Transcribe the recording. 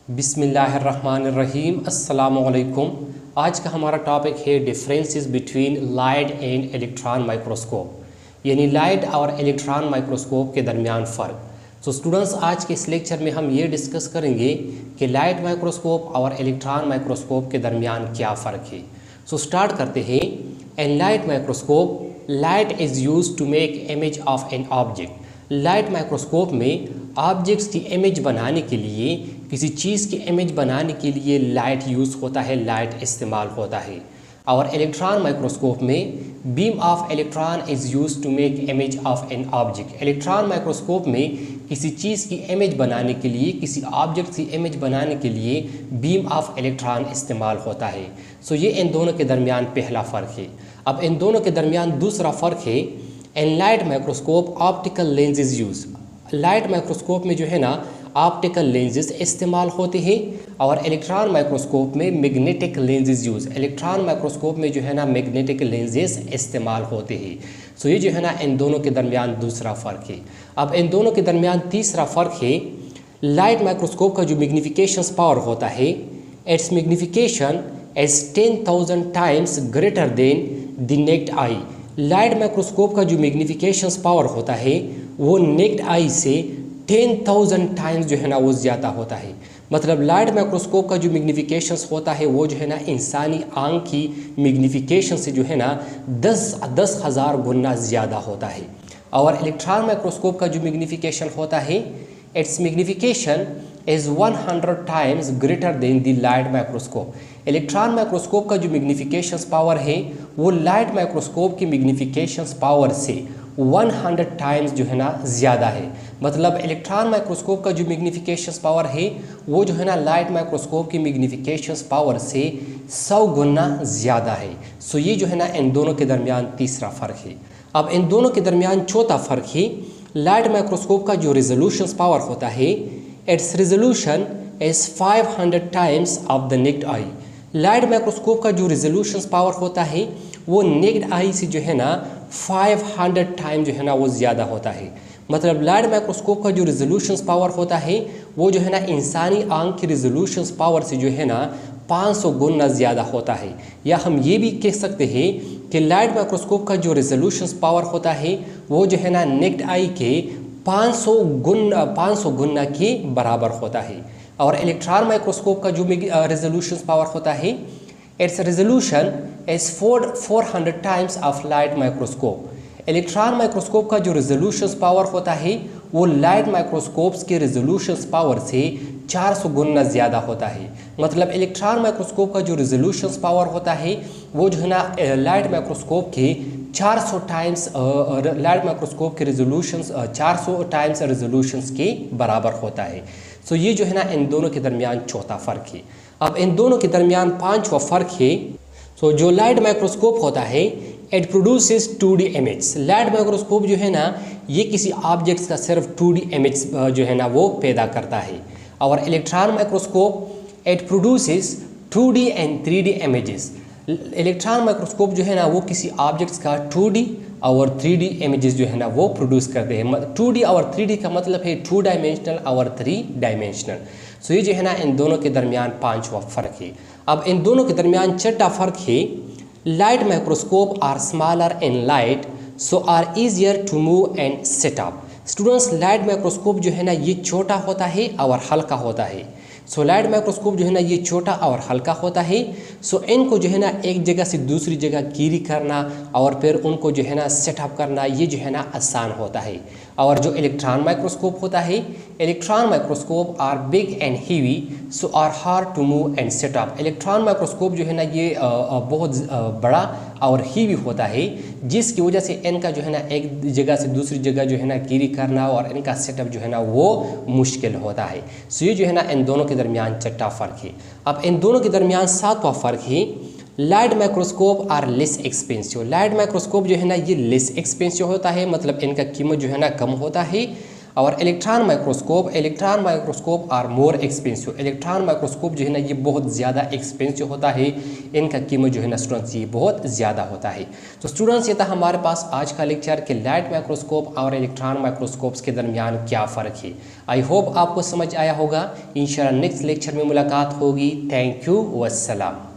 बिस्मिल्लाहिर्रहमानिर्रहीम अस्सलामुअलैकुम। आज का हमारा टॉपिक है differences between light and electron microscope, यानी लाइट और इलेक्ट्रॉन माइक्रोस्कोप के दरमियान फ़र्क। तो स्टूडेंट्स, आज के इस लेक्चर में हम ये डिस्कस करेंगे कि लाइट माइक्रोस्कोप और इलेक्ट्रॉन माइक्रोस्कोप के दरमियान क्या फ़र्क है। सो स्टार्ट करते हैं। In light microscope, light is used to make image of an object. Light microscope में ऑब्जेक्ट्स की इमेज बनाने के लिए, किसी चीज़ की इमेज बनाने के लिए लाइट यूज़ होता है, लाइट इस्तेमाल होता है। और इलेक्ट्रॉन माइक्रोस्कोप में beam of electron is used to make image of an object. Electron microscope में किसी चीज़ की इमेज बनाने के लिए, किसी ऑब्जेक्ट की इमेज बनाने के लिए बीम ऑफ इलेक्ट्रॉन इस्तेमाल होता है। सो ये इन दोनों के दरमियान पहला फ़र्क है। अब इन दोनों के दरमियान दूसरा फ़र्क है, इन light microscope optical lenses use. Light microscope में जो है ना ऑप्टिकल लेंसेज इस्तेमाल होते हैं और इलेक्ट्रॉन माइक्रोस्कोप में magnetic lenses use. Electron microscope में जो है ना मैग्नेटिक लेंसेज इस्तेमाल होते हैं। सो ये जो है ना इन दोनों के दरमियान दूसरा फ़र्क है। अब इन दोनों के दरमियान तीसरा फ़र्क है, लाइट माइक्रोस्कोप का जो मैग्निफिकेशन पावर होता है, it's magnification is 10,000 times greater than the necked I. Light microscope का जो मैग्निफिकेशन पावर होता है वो नेक्ड आई से 10,000 टाइम्स जो है ना वो ज़्यादा होता है। मतलब लाइट माइक्रोस्कोप का जो मैग्निफिकेशन होता है वो जो है ना इंसानी आंख की मैग्निफिकेशन से जो है ना 10,000 गुना ज़्यादा होता है। और इलेक्ट्रॉन माइक्रोस्कोप का जो मैग्निफिकेशन होता है, it's magnification is 100 times greater than the light microscope. Electron microscope का जो मैग्निफिकेशन पावर है वो लाइट माइक्रोस्कोप की मैग्निफिकेशन पावर से 100 टाइम्स जो है ना ज़्यादा है। मतलब इलेक्ट्रॉन माइक्रोस्कोप का जो मैग्निफिकेशन पावर है वो जो है ना लाइट माइक्रोस्कोप की मैग्निफिकेशन पावर से 100 गुना ज़्यादा है। सो ये जो है ना इन दोनों के दरमियान तीसरा फ़र्क है। अब इन दोनों के दरमियान चौथा फ़र्क है, लाइट माइक्रोस्कोप का जो रेजोल्यूशन पावर होता है, it's resolution is 500 times of the necked I. Light microscope का जो रेजोल्यूशन पावर होता है वो नेक्ड आई से जो है ना 500 टाइम जो है ना वो ज़्यादा होता है। मतलब लाइट माइक्रोस्कोप का जो रेजोल्यूशन पावर होता है वो जो है ना इंसानी आंख की रेजोल्यूशन पावर से जो है ना 500 गुना ज़्यादा होता है। या हम ये भी कह सकते हैं कि लाइट माइक्रोस्कोप का जो रेजोल्यूशन पावर होता है वो जो है ना नेक्ड आई के 500 गुना के बराबर होता है। और इलेक्ट्रॉन माइक्रोस्कोप का जो रेजोल्यूशन पावर होता है, it's resolution is 400 times of light microscope. Electron microscope का जो रेजोल्यूशन पावर होता है वो लाइट माइक्रोस्कोप्स के रेजोल्यूशन पावर से 400 गुना ज़्यादा होता है। मतलब इलेक्ट्रॉन माइक्रोस्कोप का जो रेजोल्यूशन पावर होता है वो जो है ना लाइट माइक्रोस्कोप के 400 टाइम्स लाइट माइक्रोस्कोप के रेजोल्यूशन 400 टाइम्स रेजोल्यूशंस के बराबर होता है। सो ये जो है ना इन दोनों के दरमियान चौथा फ़र्क है। अब इन दोनों के दरमियान पांचवा फ़र्क है, सो जो लाइट माइक्रोस्कोप होता है it produces 2D image. Light microscope जो है ना ये किसी ऑब्जेक्ट्स का सिर्फ 2D इमेज जो है ना वो पैदा करता है। और electron microscope it produces 2D and 3D images. Electron microscope जो है ना वो किसी ऑब्जेक्ट्स का 2D और 3D इमेजेस जो है ना वो प्रोड्यूस करते हैं। 2D और 3D का मतलब है 2 डायमेंशनल और 3 डायमेंशनल। सो ये जो है ना इन दोनों के दरमियान पांचवा फ़र्क है। अब इन दोनों के दरमियान छठा फ़र्क है, light microscope are smaller in light so are easier to move and set up. Students, light microscope जो है ना ये छोटा होता है और हल्का होता है। सो लाइट माइक्रोस्कोप जो है ना ये छोटा और हल्का होता है। सो इनको जो है ना एक जगह से दूसरी जगह कैरी करना और फिर उनको जो है ना सेटअप करना ये जो है ना आसान होता है। और जो इलेक्ट्रॉन माइक्रोस्कोप होता है, electron microscope are big and heavy so are hard to move and set up. Electron microscope जो है ना ये बहुत बड़ा और हेवी होता है, जिसकी वजह से इनका जो है ना एक जगह से दूसरी जगह जो है ना कैरी करना और इनका सेटअप जो है ना वो मुश्किल होता है। सो ये जो है ना इन दोनों के दरमियान छठा फ़र्क है। अब इन दोनों के दरमियान सातवां फ़र्क है, light microscope are less expensive. Light microscope जो है ना ये लेस एक्सपेंसिव होता है, मतलब इनका कीमत जो है ना कम होता है। और electron microscope are more expensive. Electron microscope जो है ना ये बहुत ज़्यादा एक्सपेंसिव होता है, इनका कीमत जो है ना स्टूडेंट्स ये बहुत ज़्यादा होता है। तो स्टूडेंट्स ये था हमारे पास आज का लेक्चर कि लाइट माइक्रोस्कोप और इलेक्ट्रॉन माइक्रोस्कोप्स के दरमियान क्या फ़र्क है। आई होप आपको समझ आया होगा। इंशाल्लाह नेक्स्ट लेक्चर में मुलाकात होगी। Thank you, वस्सलाम।